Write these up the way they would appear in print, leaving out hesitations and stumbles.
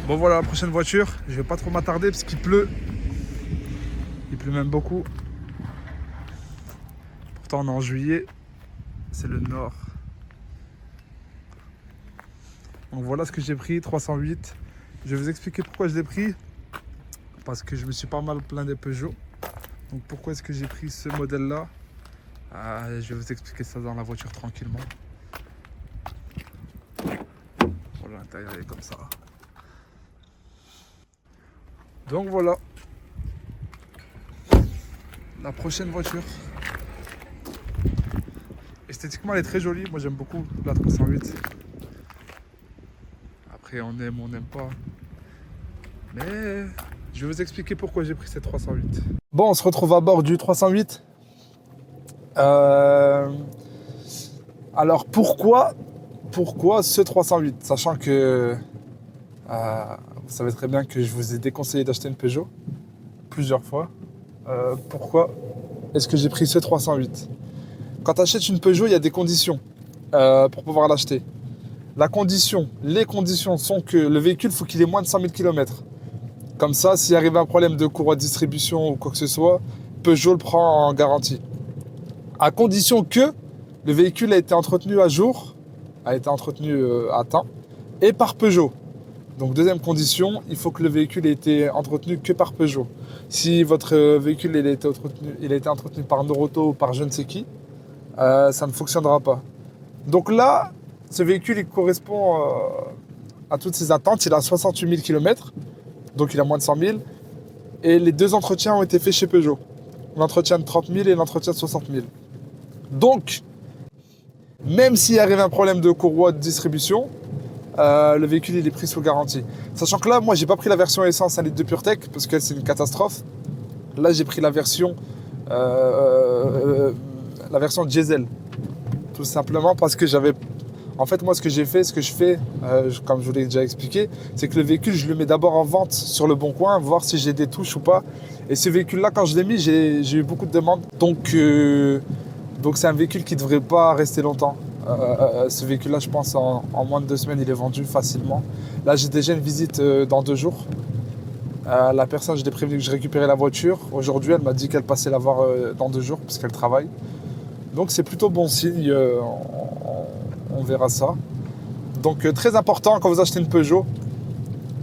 Bon voilà la prochaine voiture, je vais pas trop m'attarder parce qu'il pleut. Il pleut même beaucoup. Pourtant on est en juillet, c'est le nord. Donc voilà ce que j'ai pris, 308. Je vais vous expliquer pourquoi je l'ai pris. Parce que je me suis pas mal plaint des Peugeot. Donc pourquoi est-ce que j'ai pris ce modèle là? Je vais vous expliquer ça dans la voiture tranquillement. Voilà, l'intérieur est comme ça. Donc voilà la prochaine voiture. Esthétiquement elle est très jolie, moi j'aime beaucoup la 308. Après on aime, on n'aime pas. Mais je vais vous expliquer pourquoi j'ai pris cette 308. Bon, on se retrouve à bord du 308. Alors pourquoi ce 308? Sachant que vous savez très bien que je vous ai déconseillé d'acheter une Peugeot plusieurs fois. Pourquoi est-ce que j'ai pris ce 308? Quand tu achètes une Peugeot, il y a des conditions pour pouvoir l'acheter. Les conditions sont que le véhicule, faut qu'il ait moins de 100 000 km. Comme ça, s'il arrive un problème de courroie de distribution ou quoi que ce soit, Peugeot le prend en garantie. À condition que le véhicule a été entretenu à jour, a été entretenu à temps, et par Peugeot. Donc deuxième condition, il faut que le véhicule ait été entretenu que par Peugeot. Si votre véhicule il a été entretenu par Noroto ou par je ne sais qui, ça ne fonctionnera pas. Donc là, ce véhicule il correspond à toutes ces attentes. Il a 68 000 km, donc il a moins de 100 000. Et les deux entretiens ont été faits chez Peugeot. L'entretien de 30 000 et l'entretien de 60 000. Donc, même s'il arrive un problème de courroie de distribution, le véhicule il est pris sous garantie. Sachant que là, moi, j'ai pas pris la version essence 1 litre de PureTech parce que c'est une catastrophe. Là, j'ai pris la version diesel. Tout simplement parce que j'avais... En fait, moi, ce que je fais, comme je vous l'ai déjà expliqué, c'est que le véhicule, je le mets d'abord en vente sur le bon coin, voir si j'ai des touches ou pas. Et ce véhicule-là, quand je l'ai mis, j'ai eu beaucoup de demandes. Donc c'est un véhicule qui ne devrait pas rester longtemps. Ce véhicule-là, je pense, en moins de 2 semaines, il est vendu facilement. Là, j'ai déjà une visite dans 2 jours. La personne, je l'ai prévenu que je récupérais la voiture. Aujourd'hui, elle m'a dit qu'elle passait la voir dans 2 jours, parce qu'elle travaille. Donc, c'est plutôt bon signe. On verra ça. Donc, très important, quand vous achetez une Peugeot,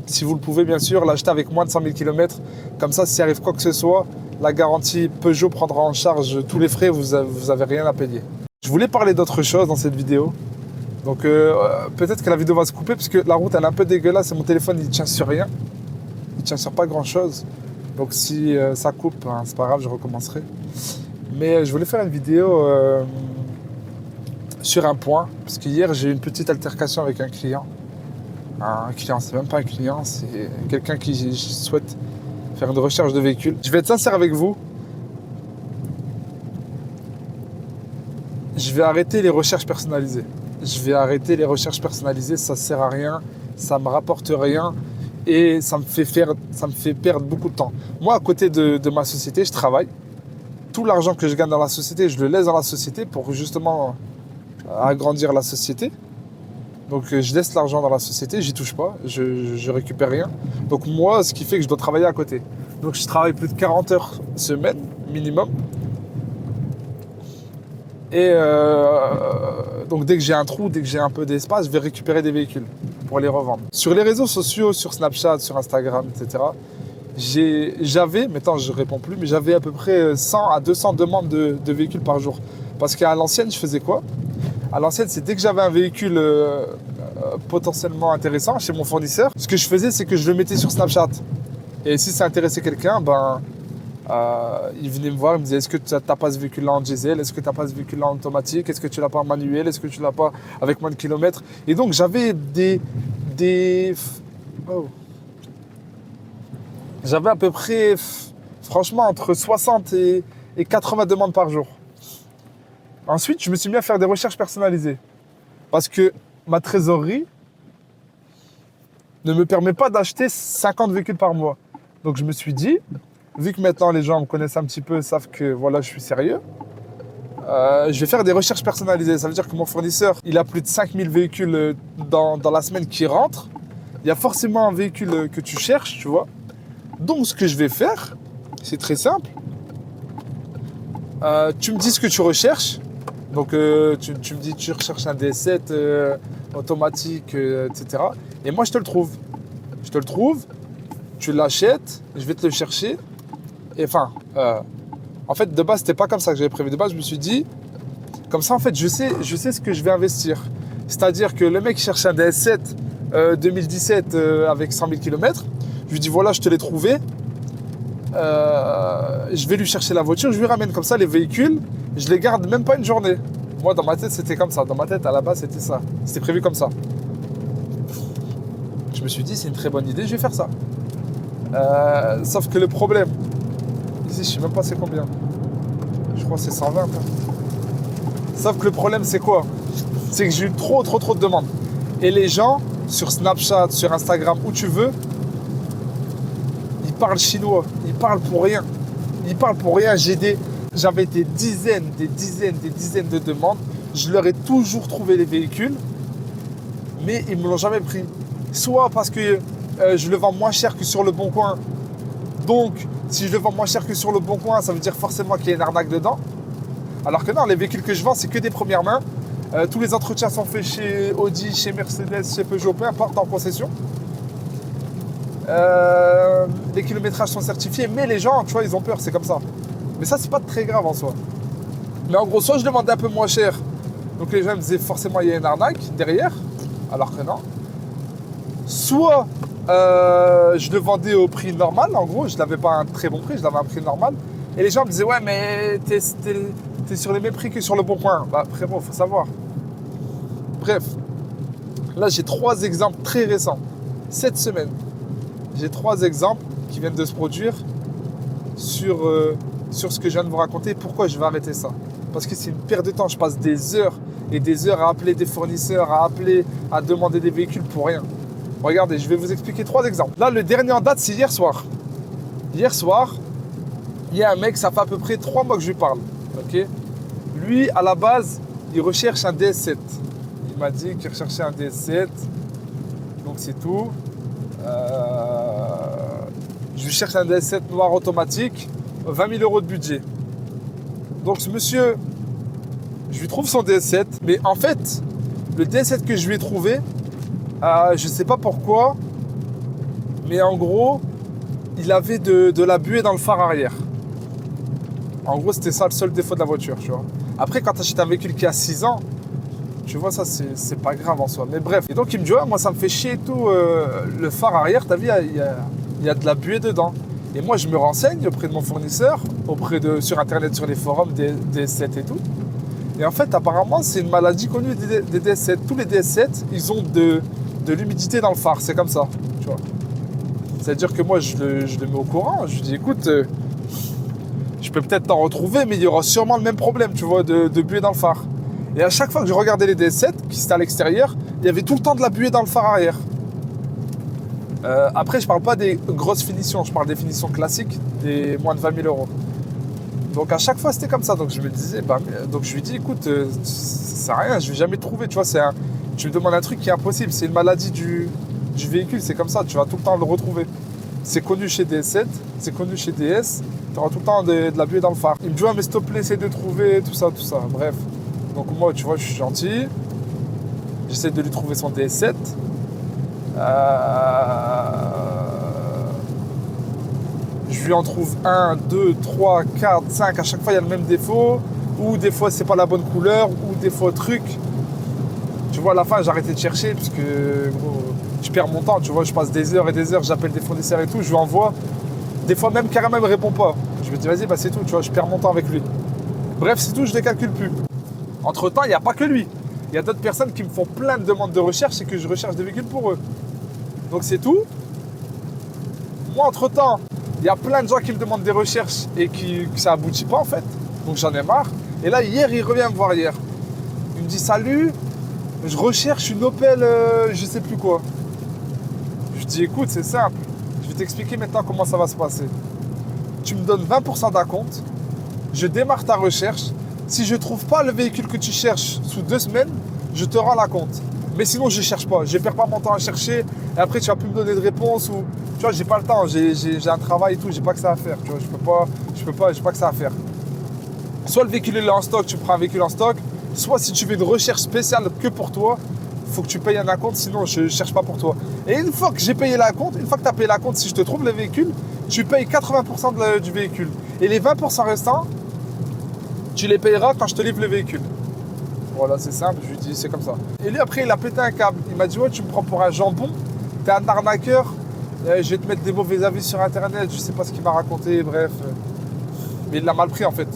si vous le pouvez, bien sûr, l'acheter avec moins de 100 000 km. Comme ça, s'il arrive quoi que ce soit, la garantie Peugeot prendra en charge tous les frais, vous avez rien à payer. Je voulais parler d'autre chose dans cette vidéo. Donc peut-être que la vidéo va se couper parce que la route elle est un peu dégueulasse et mon téléphone il tient sur rien. Il tient sur pas grand chose. Donc si ça coupe, hein, c'est pas grave, je recommencerai. Mais je voulais faire une vidéo sur un point. Parce qu'hier j'ai eu une petite altercation avec un client. Un client, c'est même pas un client, c'est quelqu'un qui souhaite faire une recherche de véhicule. Je vais être sincère avec vous. Je vais arrêter les recherches personnalisées. Ça sert à rien, ça me rapporte rien et ça me fait perdre beaucoup de temps. Moi, à côté de ma société, je travaille. Tout l'argent que je gagne dans la société, je le laisse dans la société pour justement agrandir la société. Donc je laisse l'argent dans la société, j'y touche pas, je récupère rien. Donc moi, ce qui fait que je dois travailler à côté. Donc je travaille plus de 40 heures semaine minimum. Et donc dès que j'ai un trou, dès que j'ai un peu d'espace, je vais récupérer des véhicules pour les revendre. Sur les réseaux sociaux, sur Snapchat, sur Instagram, etc. J'avais, maintenant je réponds plus, mais j'avais à peu près 100 à 200 demandes de véhicules par jour. Parce qu'à l'ancienne, je faisais quoi? À l'ancienne, c'est dès que j'avais un véhicule potentiellement intéressant chez mon fournisseur, ce que je faisais, c'est que je le mettais sur Snapchat. Et si ça intéressait quelqu'un, il venait me voir, il me disait: est-ce que tu n'as pas ce véhicule-là en diesel? Est-ce que tu n'as pas ce véhicule-là en automatique? Est-ce que tu l'as pas en manuel? Est-ce que tu l'as pas avec moins de kilomètres? Et donc j'avais j'avais à peu près, franchement, entre 60 et 80 demandes par jour. Ensuite, je me suis mis à faire des recherches personnalisées. Parce que ma trésorerie ne me permet pas d'acheter 50 véhicules par mois. Donc je me suis dit, vu que maintenant les gens me connaissent un petit peu, savent que voilà, je suis sérieux, je vais faire des recherches personnalisées. Ça veut dire que mon fournisseur, il a plus de 5000 véhicules dans la semaine qui rentrent. il y a forcément un véhicule que tu cherches, tu vois. Donc, ce que je vais faire, c'est très simple. Tu me dis ce que tu recherches. Donc, tu me dis tu recherches un DS7 automatique, etc. Et moi, je te le trouve. Je te le trouve, tu l'achètes, je vais te le chercher. Et enfin, en fait, de base, c'était pas comme ça que j'avais prévu. De base, je me suis dit, comme ça, en fait, je sais ce que je vais investir. C'est-à-dire que le mec cherche un DS7 2017 avec 100 000 km. Je lui dis, voilà, je te l'ai trouvé. Je vais lui chercher la voiture, je lui ramène comme ça les véhicules. Je les garde même pas une journée. Moi, dans ma tête, c'était comme ça. Dans ma tête, à la base, c'était ça. C'était prévu comme ça. Je me suis dit, c'est une très bonne idée, je vais faire ça. Sauf que le problème, ici, je sais même pas c'est combien. Je crois que c'est 120. Hein. Sauf que le problème, c'est quoi? C'est que j'ai eu trop de demandes. Et les gens, sur Snapchat, sur Instagram, où tu veux, ils parlent chinois. Ils parlent pour rien. Ils parlent pour rien. J'avais des dizaines de demandes. Je leur ai toujours trouvé les véhicules, mais ils ne me l'ont jamais pris. Soit parce que je le vends moins cher que sur le Bon Coin. Donc, si je le vends moins cher que sur le Bon Coin, ça veut dire forcément qu'il y a une arnaque dedans. Alors que non, les véhicules que je vends, c'est que des premières mains. Tous les entretiens sont faits chez Audi, chez Mercedes, chez Peugeot, peu importe, en concession. Les kilométrages sont certifiés, mais les gens, tu vois, ils ont peur, c'est comme ça. Mais ça, c'est pas très grave en soi. Mais en gros, soit je demandais un peu moins cher, donc les gens me disaient forcément il y a une arnaque derrière, alors que non. Soit je le vendais au prix normal, en gros, je n'avais pas un très bon prix, je l'avais un prix normal. Et les gens me disaient, ouais, mais t'es sur les mêmes prix que sur le Bon Coin. Bah, frérot, faut savoir. Bref, là, j'ai 3 exemples très récents. Cette semaine, j'ai 3 exemples qui viennent de se produire sur ce que je viens de vous raconter. Pourquoi je vais arrêter ça? Parce que c'est une perte de temps. Je passe des heures et des heures à appeler des fournisseurs, à demander des véhicules pour rien. Regardez, je vais vous expliquer 3 exemples. Là, le dernier en date, c'est hier soir. Hier soir, il y a un mec, ça fait à peu près 3 mois que je lui parle. Okay, lui, à la base, il recherche un DS7. Il m'a dit qu'il recherchait un DS7. Donc, c'est tout. Je lui cherche un DS7 noir automatique. 20 000 € de budget. Donc, ce monsieur, je lui trouve son DS7. Mais en fait, le DS7 que je lui ai trouvé, je ne sais pas pourquoi, mais en gros, il avait de la buée dans le phare arrière. En gros, c'était ça le seul défaut de la voiture, tu vois. Après, quand tu achètes un véhicule qui a 6 ans, tu vois, ça, c'est pas grave en soi. Mais bref. Et donc, il me dit, ouais, moi, ça me fait chier et tout. Le phare arrière, t'as vu, il y a de la buée dedans. Et moi, je me renseigne auprès de mon fournisseur, sur Internet, sur les forums des DS7 et tout. Et en fait, apparemment, c'est une maladie connue des DS7. Tous les DS7, ils ont de l'humidité dans le phare. C'est comme ça, tu vois. C'est-à-dire que moi, je le mets au courant. Je lui dis, écoute, je peux peut-être t'en retrouver, mais il y aura sûrement le même problème, tu vois, de buée dans le phare. Et à chaque fois que je regardais les DS7, qui étaient à l'extérieur, il y avait tout le temps de la buée dans le phare arrière. Après, je parle pas des grosses finitions, je parle des finitions classiques, des moins de 20 000 €. Donc à chaque fois, c'était comme ça. Donc je me disais, donc je lui dis, écoute, ça sert à rien, je vais jamais te trouver, tu vois, tu me demandes un truc qui est impossible, c'est une maladie du véhicule, c'est comme ça, tu vas tout le temps le retrouver. C'est connu chez DS7, c'est connu chez DS, tu auras tout le temps de la buée dans le phare. Il me dit, ouais, mais s'il te plaît, essaie de trouver, tout ça, bref. Donc moi, tu vois, je suis gentil, j'essaie de lui trouver son DS7. Je lui en trouve 1, 2, 3, 4, 5, à chaque fois il y a le même défaut, ou des fois c'est pas la bonne couleur, ou des fois truc. Tu vois, à la fin j'ai arrêté de chercher parce que gros, je perds mon temps, tu vois, je passe des heures et des heures, j'appelle des fournisseurs et tout, je lui envoie. Des fois même carrément il me répond pas. Je me dis vas-y, c'est tout, tu vois, je perds mon temps avec lui. Bref, c'est tout, je ne les calcule plus. Entre temps, il n'y a pas que lui. Il y a d'autres personnes qui me font plein de demandes de recherche et que je recherche des véhicules pour eux. Donc c'est tout. Moi, entre temps, il y a plein de gens qui me demandent des recherches et que ça aboutit pas en fait. Donc j'en ai marre. Et là, hier, il revient me voir hier. Il me dit salut, je recherche une Opel, je sais plus quoi. Je dis écoute, c'est simple. Je vais t'expliquer maintenant comment ça va se passer. Tu me donnes 20% d'acompte. Je démarre ta recherche. Si je ne trouve pas le véhicule que tu cherches sous 2 semaines, je te rends l'acompte. Mais sinon, je ne cherche pas. Je ne perds pas mon temps à chercher, et après tu vas plus me donner de réponse ou tu vois, j'ai pas le temps, j'ai un travail et tout, j'ai pas que ça à faire, tu vois, j'ai pas que ça à faire. Soit le véhicule est en stock, tu prends un véhicule en stock, soit si tu veux une recherche spéciale que pour toi, il faut que tu payes un acompte, sinon je cherche pas pour toi. Et une fois que j'ai payé l'acompte, une fois que tu as payé l'acompte, si je te trouve le véhicule, tu payes 80% du véhicule. Et les 20% restants, tu les payeras quand je te livre le véhicule. Voilà, c'est simple, je lui dis c'est comme ça. Et lui après il a pété un câble, il m'a dit ouais tu me prends pour un jambon, t'es un arnaqueur, je vais te mettre des mauvais avis sur internet, je sais pas ce qu'il m'a raconté, bref. Mais il l'a mal pris en fait,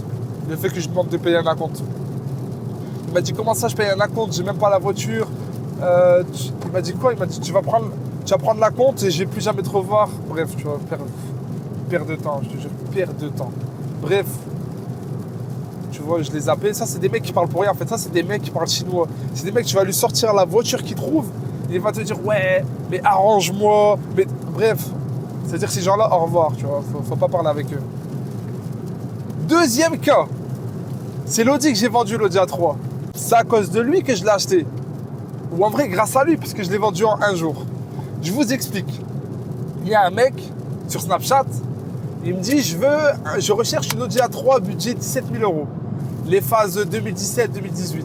le fait que je demande de payer un acompte. Il m'a dit comment ça je paye un acompte, j'ai même pas la voiture. Il m'a dit quoi? Il m'a dit tu vas prendre l'acompte et je vais plus jamais te revoir. Bref, tu vas perdre de temps, je te jure, perdre de temps. Bref. Tu vois, je les appelle. Ça, c'est des mecs qui parlent pour rien. En fait, ça, c'est des mecs qui parlent chinois. C'est des mecs, tu vas lui sortir la voiture qu'il trouve. Et il va te dire, ouais, mais arrange-moi. Mais bref, c'est-à-dire ces gens-là, au revoir. Tu vois, faut pas parler avec eux. Deuxième cas, c'est l'Audi que j'ai vendu, l'Audi A3. C'est à cause de lui que je l'ai acheté. Ou en vrai, grâce à lui, puisque je l'ai vendu en un jour. Je vous explique. Il y a un mec sur Snapchat. Il me dit, je recherche une Audi A3 budget 17 000 €. Les phases 2017-2018.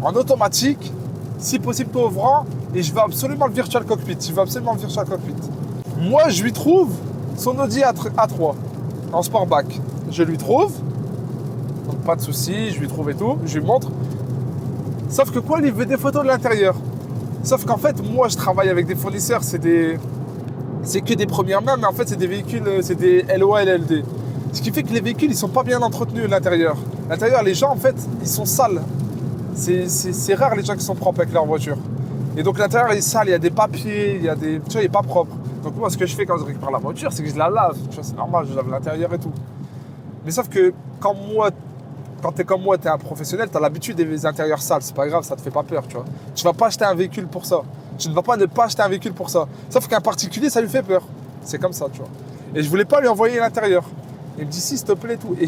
En automatique, si possible taux ouvrant, et je veux absolument le Virtual Cockpit. Moi, je lui trouve son Audi A3 en Sportback. Je lui trouve, donc pas de souci, je lui trouve et tout, je lui montre. Sauf que quoi, il veut des photos de l'intérieur. Sauf qu'en fait, moi, je travaille avec des fournisseurs, c'est que des premières mains, mais en fait, c'est des véhicules, c'est des LOA, LLD. Ce qui fait que les véhicules, ils sont pas bien entretenus à l'intérieur. L'intérieur, les gens, en fait, ils sont sales. C'est rare les gens qui sont propres avec leur voiture. Et donc, l'intérieur est sale, il y a des papiers, tu vois, il n'est pas propre. Donc, moi, ce que je fais quand je récupère la voiture, c'est que je la lave. Tu vois, c'est normal, je lave l'intérieur et tout. Mais sauf que quand t'es comme moi, t'es un professionnel, t'as l'habitude des intérieurs sales. C'est pas grave, ça te fait pas peur, tu vois. Tu vas pas acheter un véhicule pour ça. Tu ne vas pas ne pas acheter un véhicule pour ça. Sauf qu'un particulier, ça lui fait peur. C'est comme ça, tu vois. Et je voulais pas lui envoyer l'intérieur. Il me dit si, s'il te plaît, et tout. Et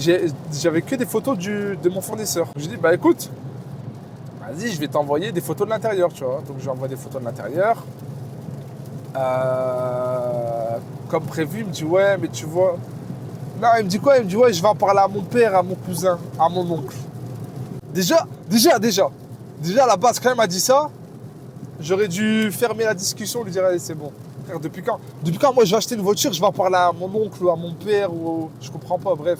j'avais que des photos de mon fournisseur. Je lui dis, bah écoute, vas-y, je vais t'envoyer des photos de l'intérieur, tu vois. Donc je lui envoie des photos de l'intérieur. Comme prévu, il me dit, ouais, mais tu vois. Non, il me dit quoi? Il me dit, ouais, je vais en parler à mon père, à mon cousin, à mon oncle. Déjà, à la base, quand il m'a dit ça, j'aurais dû fermer la discussion, lui dire, allez, c'est bon. Frère, depuis quand moi je vais acheter une voiture, je vais en parler à mon oncle ou à mon père ou je comprends pas, bref.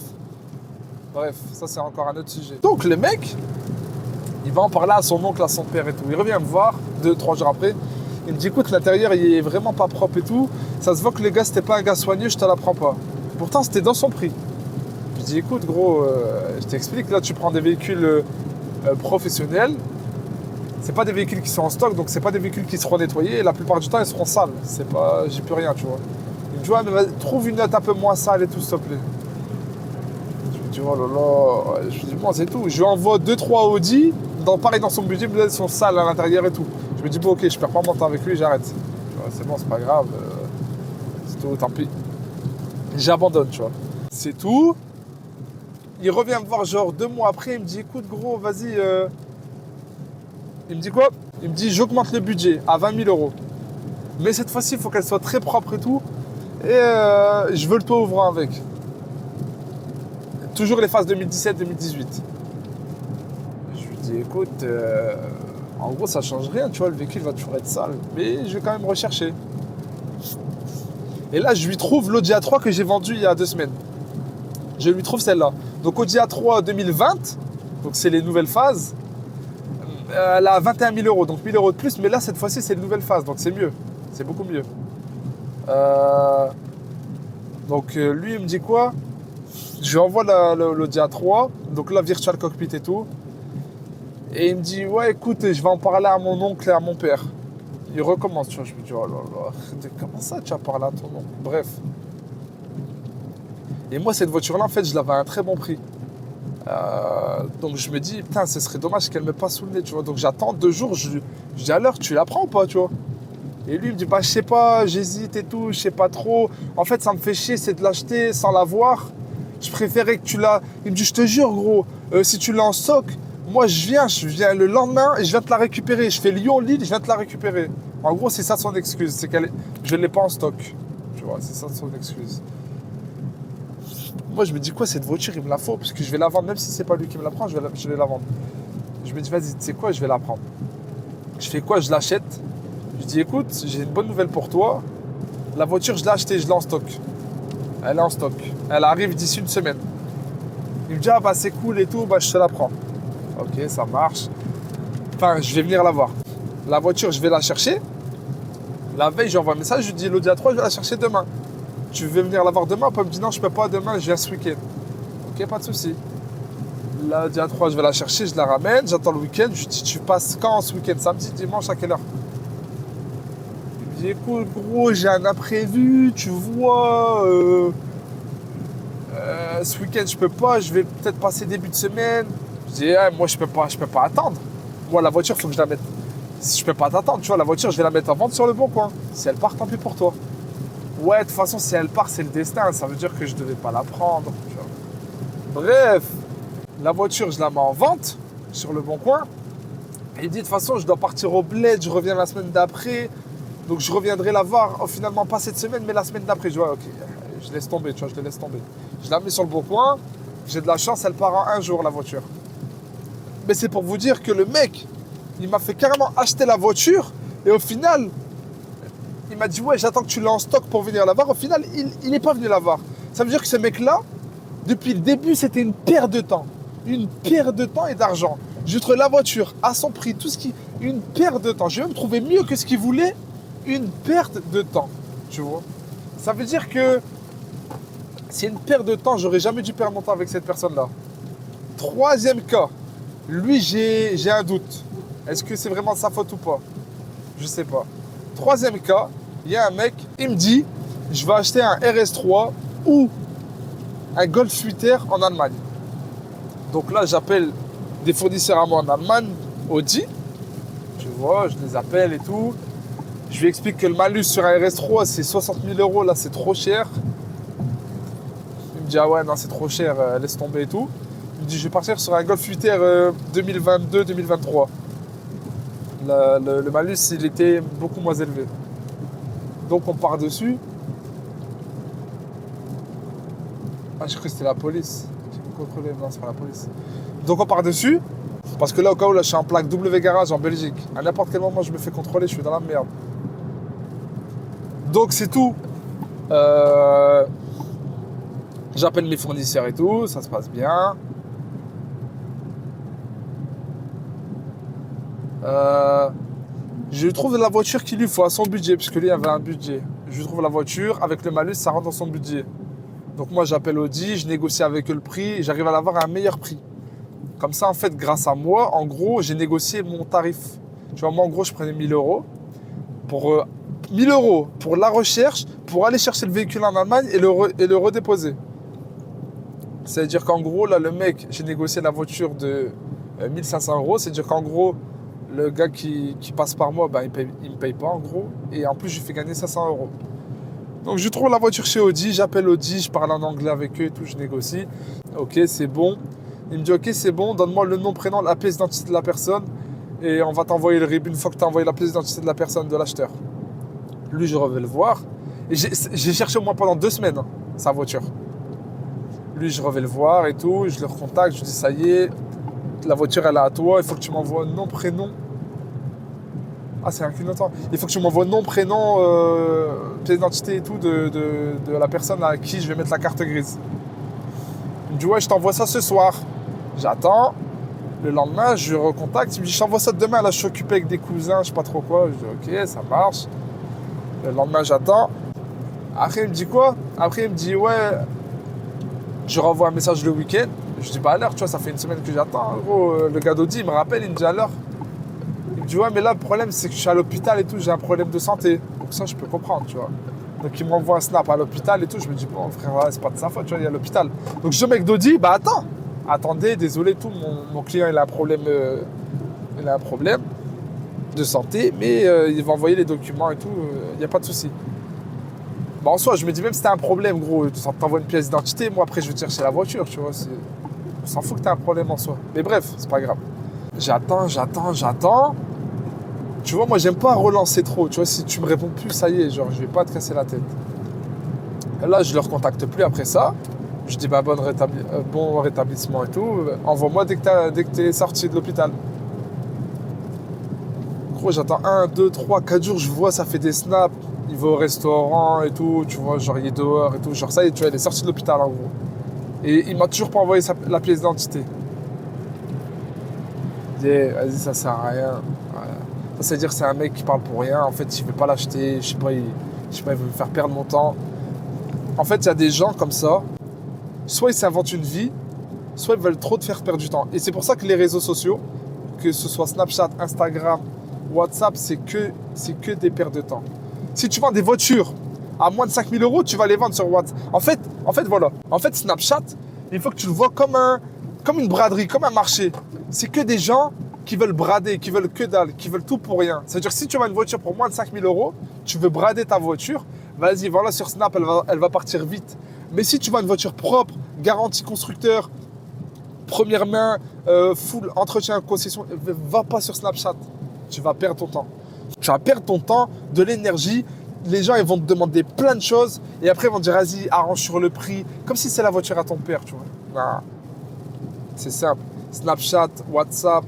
Bref, ça c'est encore un autre sujet. Donc le mec, il va en parler à son oncle, à son père et tout. Il revient me voir 2-3 jours après. Il me dit, écoute, l'intérieur il est vraiment pas propre et tout. Ça se voit que le gars c'était pas un gars soigneux, je te la prends pas. Pourtant c'était dans son prix. Je dis, écoute gros, je t'explique, là tu prends des véhicules professionnels. C'est pas des véhicules qui sont en stock, donc c'est pas des véhicules qui seront nettoyés. Et la plupart du temps, ils seront sales. C'est pas, j'y peux rien, tu vois. Il me dit, ouais, mais trouve une note un peu moins sale et tout, s'il te plaît. Je me dis, oh là là. Je me dis, bon, c'est tout. Je lui envoie 2-3 Audi. Pareil, dans son budget, ils sont sales à l'intérieur et tout. Je me dis, bon, ok, je perds pas mon temps avec lui, j'arrête. C'est bon, c'est pas grave. C'est tout, tant pis. J'abandonne, tu vois. C'est tout. Il revient me voir, genre, 2 mois après. Il me dit, écoute, gros, vas-y. Il me dit quoi? Il me dit j'augmente le budget à 20 000 €. Mais cette fois-ci, il faut qu'elle soit très propre et tout. Et je veux le toit ouvrant avec. Toujours les phases 2017-2018. Je lui dis écoute, en gros ça change rien, tu vois, le véhicule va toujours être sale. Mais je vais quand même rechercher. Et là, je lui trouve l'Audi A3 que j'ai vendu il y a 2 semaines. Je lui trouve celle-là. Donc Audi A3 2020, donc c'est les nouvelles phases. Elle a 21 000 €, donc 1 000 € de plus, mais là cette fois-ci c'est une nouvelle phase, donc c'est mieux, c'est beaucoup mieux. Donc lui il me dit quoi? Je lui envoie l'Audi A3, donc la Virtual Cockpit et tout, et il me dit ouais écoute, je vais en parler à mon oncle et à mon père. Il recommence, tu vois, je me dis oh là là, comment ça tu as parlé à ton oncle? Bref. Et moi cette voiture-là en fait je l'avais à un très bon prix. Donc je me dis putain ce serait dommage qu'elle me passe sous le nez, tu vois. Donc j'attends 2 jours, je dis alors tu la prends ou pas, tu vois. Et lui il me dit bah je sais pas, j'hésite et tout, je sais pas trop. En fait ça me fait chier c'est de l'acheter sans la voir. Je préférais que tu la. Il me dit je te jure gros, si tu l'as en stock, moi je viens le lendemain et je viens te la récupérer. Je fais Lyon-Lille, je viens te la récupérer. En gros, c'est ça son excuse. C'est qu'elle, je ne l'ai pas en stock. Tu vois, c'est ça son excuse. Moi, je me dis quoi, cette voiture, il me la faut, parce que je vais la vendre, même si c'est pas lui qui me la prend, je vais la vendre. Je me dis, vas-y, tu sais quoi, je vais la prendre. Je fais quoi, je l'achète. Je dis, écoute, j'ai une bonne nouvelle pour toi. La voiture, je l'ai achetée, je l'ai en stock. Elle est en stock. Elle arrive d'ici une semaine. Il me dit, ah bah c'est cool et tout, bah je te la prends. Ok, ça marche. Enfin, je vais venir la voir. La voiture, je vais la chercher. La veille, j'envoie un message, je lui dis, l'Audi A3, je vais la chercher demain. Tu veux venir la voir demain? Après, elle me dit, non, je peux pas demain, je viens ce week-end. Ok, pas de souci. L'Audi A3, je vais la chercher, je la ramène, j'attends le week-end. Je lui dis, tu passes quand ce week-end? Samedi, dimanche, à quelle heure? Il me dit, écoute, gros, j'ai un imprévu, tu vois. Ce week-end, je peux pas, je vais peut-être passer début de semaine. Je dis, moi, je peux pas attendre. Moi, la voiture, il faut que je la mette. Si je peux pas t'attendre, tu vois, la voiture, je vais la mettre en vente sur le bon coin. Si elle part, tant pis pour toi. Ouais, de toute façon, si elle part, c'est le destin. Ça veut dire que je devais pas la prendre. Tu vois. Bref, la voiture, je la mets en vente sur le bon coin. Et il dit, de toute façon, je dois partir au bled, je reviens la semaine d'après. Donc, je reviendrai la voir, finalement, pas cette semaine, mais la semaine d'après. Je vois, ok, je laisse tomber, tu vois, je la laisse tomber. Je la mets sur le bon coin. J'ai de la chance, elle part en un jour, la voiture. Mais c'est pour vous dire que le mec, il m'a fait carrément acheter la voiture. Et au final, il m'a dit, ouais, j'attends que tu l'aies en stock pour venir la voir. Au final, il n'est pas venu la voir. Ça veut dire que ce mec-là, depuis le début, c'était une perte de temps. Une perte de temps et d'argent. J'ai trouvé la voiture à son prix, tout ce qui... Une perte de temps. J'ai même trouvé mieux que ce qu'il voulait. Une perte de temps. Tu vois. Ça veut dire que c'est une perte de temps. J'aurais jamais dû perdre mon temps avec cette personne-là. Troisième cas. Lui, j'ai un doute. Est-ce que c'est vraiment de sa faute ou pas? Je sais pas. Troisième cas, il y a un mec, il me dit, je vais acheter un RS3 ou un Golf 8R en Allemagne. Donc là, j'appelle des fournisseurs à moi en Allemagne, Audi. Tu vois, je les appelle et tout. Je lui explique que le malus sur un RS3, c'est 60 000 euros. Là, c'est trop cher. Il me dit, ah ouais, non, c'est trop cher, laisse tomber et tout. Il me dit, je vais partir sur un Golf 8R 2022-2023. Le malus, il était beaucoup moins élevé. Donc, on part dessus. Ah, j'ai cru que c'était la police. J'ai contrôlé, non, c'est pas la police. Donc, on part dessus. Parce que là, au cas où, là, je suis en plaque W garage en Belgique. À n'importe quel moment, je me fais contrôler, je suis dans la merde. Donc, c'est tout. J'appelle mes fournisseurs et tout, ça se passe bien. Je lui trouve la voiture qu'il lui faut à son budget, puisque lui avait un budget. Je lui trouve la voiture, avec le malus, ça rentre dans son budget. Donc moi, j'appelle Audi, je négocie avec eux le prix, et j'arrive à l'avoir à un meilleur prix. Comme ça, en fait, grâce à moi, en gros, j'ai négocié mon tarif. Tu vois, moi, en gros, je prenais 1000 euros. Pour 1000 euros pour la recherche, pour aller chercher le véhicule en Allemagne et le redéposer. C'est-à-dire qu'en gros, là, le mec, j'ai négocié la voiture de 1500 euros. C'est-à-dire qu'en gros, le gars qui passe par moi, ben, il me paye pas, en gros. Et en plus, je lui fais gagner 500 euros. Donc, je trouve la voiture chez Audi. J'appelle Audi, je parle en anglais avec eux et tout, je négocie. Ok, c'est bon. Il me dit, ok, c'est bon, donne-moi le nom, prénom, la pièce d'identité de la personne. Et on va t'envoyer le RIB une fois que tu as envoyé la pièce d'identité de la personne, de l'acheteur. Lui, je reviens le voir. Et j'ai cherché au moins pendant 2 semaines, hein, sa voiture. Lui, je reviens le voir et tout. Je le recontacte, je lui dis, ça y est, la voiture, elle est à toi. Il faut que tu m'envoies nom, prénom. Ah, c'est un clignotant. Il faut que tu m'envoies nom, prénom, pièce d'identité et tout de la personne à qui je vais mettre la carte grise. Il me dit, ouais, je t'envoie ça ce soir. J'attends. Le lendemain, je le recontacte. Il me dit, je t'envoie ça demain. Là, je suis occupé avec des cousins, je sais pas trop quoi. Je dis, ok, ça marche. Le lendemain, j'attends. Après, il me dit quoi? Après, il me dit, ouais, je renvoie un message le week-end. Je dis, bah à l'heure, tu vois, ça fait une semaine que j'attends. Gros, le gars d'Audi, il me rappelle, il me dit à l'heure. Il me dit, ouais, mais là, le problème, c'est que je suis à l'hôpital et tout, j'ai un problème de santé. Donc ça, je peux comprendre, tu vois. Donc, il m'envoie un snap à l'hôpital et tout. Je me dis, bon, frère, c'est pas de sa faute, tu vois, il est à l'hôpital. Donc, je dis au mec d'Audi, bah attends. Attendez, désolé, tout, mon client, il a un problème de santé, mais il va envoyer les documents et tout, il n'y a pas de souci. Bah, en soi, je me dis, même si t'as un problème, gros, tu t'envoies une pièce d'identité, moi, après, je vais te chercher la voiture, tu vois. On s'en fout que t'as un problème en soi. Mais bref, c'est pas grave. J'attends. Tu vois, moi, j'aime pas relancer trop. Tu vois, si tu me réponds plus, ça y est, genre, je vais pas te casser la tête. Et là, je le recontacte plus après ça. Je dis, bah, bon rétablissement et tout. Envoie-moi dès que t'es sorti de l'hôpital. Gros, j'attends 1, 2, 3, 4 jours, je vois, ça fait des snaps. Il va au restaurant et tout, tu vois, genre, il est dehors et tout. Genre, ça y est, tu vois, il est sorti de l'hôpital, en gros. Et il m'a toujours pas envoyé la pièce d'identité. Je dis, vas-y, ça sert à rien. Voilà. Ça, c'est dire que c'est un mec qui parle pour rien. En fait, il veut pas l'acheter. Je sais pas, il veut me faire perdre mon temps. En fait, il y a des gens comme ça. Soit ils s'inventent une vie, soit ils veulent trop te faire perdre du temps. Et c'est pour ça que les réseaux sociaux, que ce soit Snapchat, Instagram, WhatsApp, c'est que des pertes de temps. Si tu vends des voitures à moins de 5000 euros, tu vas les vendre sur WhatsApp. En fait, voilà. En fait, Snapchat, il faut que tu le vois comme une braderie, comme un marché. C'est que des gens qui veulent brader, qui veulent que dalle, qui veulent tout pour rien. C'est-à-dire que si tu vends une voiture pour moins de 5000 euros, tu veux brader ta voiture, vas-y, voilà sur Snap, elle va partir vite. Mais si tu vends une voiture propre, garantie constructeur, première main, full entretien, concession, va pas sur Snapchat. Tu vas perdre ton temps. Tu vas perdre ton temps, de l'énergie. Les gens, ils vont te demander plein de choses et après, ils vont te dire, vas-y, arrange sur le prix. Comme si c'est la voiture à ton père, tu vois. Non. C'est simple. Snapchat, WhatsApp,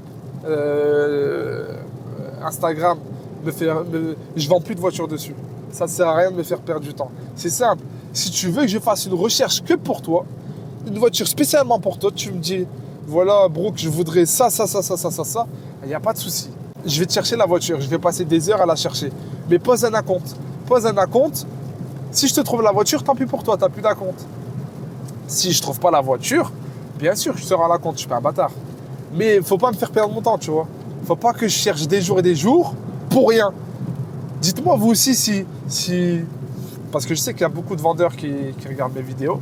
Instagram, je vends plus de voitures dessus. Ça ne sert à rien de me faire perdre du temps. C'est simple. Si tu veux que je fasse une recherche que pour toi, une voiture spécialement pour toi, tu me dis, voilà, Brooke, je voudrais ça, il n'y a pas de souci. Je vais te chercher la voiture, je vais passer des heures à la chercher. Mais pose un acompte. Pose un acompte. Si je te trouve la voiture, tant pis pour toi, tu n'as plus d'acompte. Si je ne trouve pas la voiture, bien sûr, je serai à l'acompte, je suis pas un bâtard. Mais il ne faut pas me faire perdre mon temps, tu vois. Il ne faut pas que je cherche des jours et des jours pour rien. Dites-moi vous aussi si... Parce que je sais qu'il y a beaucoup de vendeurs qui regardent mes vidéos.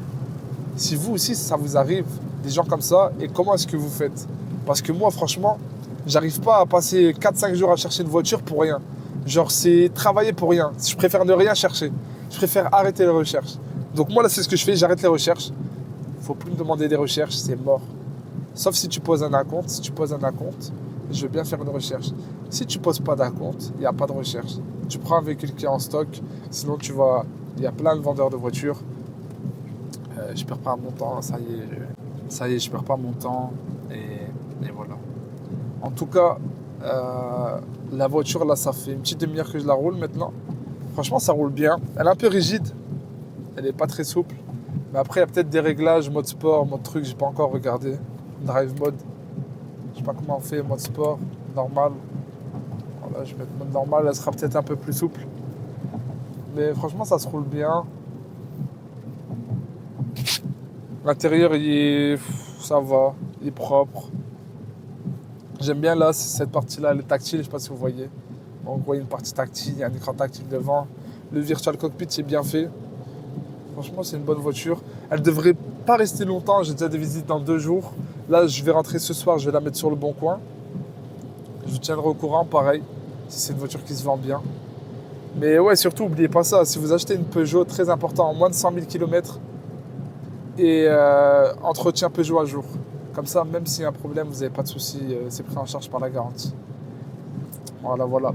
Si vous aussi, ça vous arrive, des gens comme ça, et comment est-ce que vous faites? Parce que moi, franchement, j'arrive pas à passer 4-5 jours à chercher une voiture pour rien. Genre, c'est travailler pour rien. Je préfère ne rien chercher. Je préfère arrêter les recherches. Donc moi, là, c'est ce que je fais, j'arrête les recherches. Faut plus me demander des recherches, c'est mort. Sauf si tu poses un acompte. Si tu poses un acompte, je veux bien faire une recherche. Si tu poses pas d'acompte, il n'y a pas de recherche. Tu prends un véhicule qui est en stock, sinon tu vas... Il y a plein de vendeurs de voitures. Je perds pas mon temps, ça y est, je perds pas mon temps. Et voilà. En tout cas, la voiture, là, ça fait une petite demi-heure que je la roule maintenant. Franchement, ça roule bien. Elle est un peu rigide. Elle est pas très souple. Mais après, il y a peut-être des réglages, mode sport, mode truc, j'ai pas encore regardé. Drive mode. Je sais pas comment on fait, mode sport, normal. Voilà, je vais mettre mode normal, elle sera peut-être un peu plus souple. Mais franchement, ça se roule bien. L'intérieur, ça va, il est propre. J'aime bien là, cette partie-là, elle est tactile, je sais pas si vous voyez. En gros, il y a une partie tactile, il y a un écran tactile devant. Le virtual cockpit, c'est bien fait. Franchement, c'est une bonne voiture. Elle devrait pas rester longtemps, j'ai déjà des visites dans 2 jours. Là, je vais rentrer ce soir, je vais la mettre sur le bon coin. Je vous tiendrai au courant, pareil, si c'est une voiture qui se vend bien. Mais ouais, surtout, n'oubliez pas ça. Si vous achetez une Peugeot, très important, en moins de 100 000 km, et entretien Peugeot à jour. Comme ça, même s'il y a un problème, vous n'avez pas de souci, c'est pris en charge par la garantie. Voilà.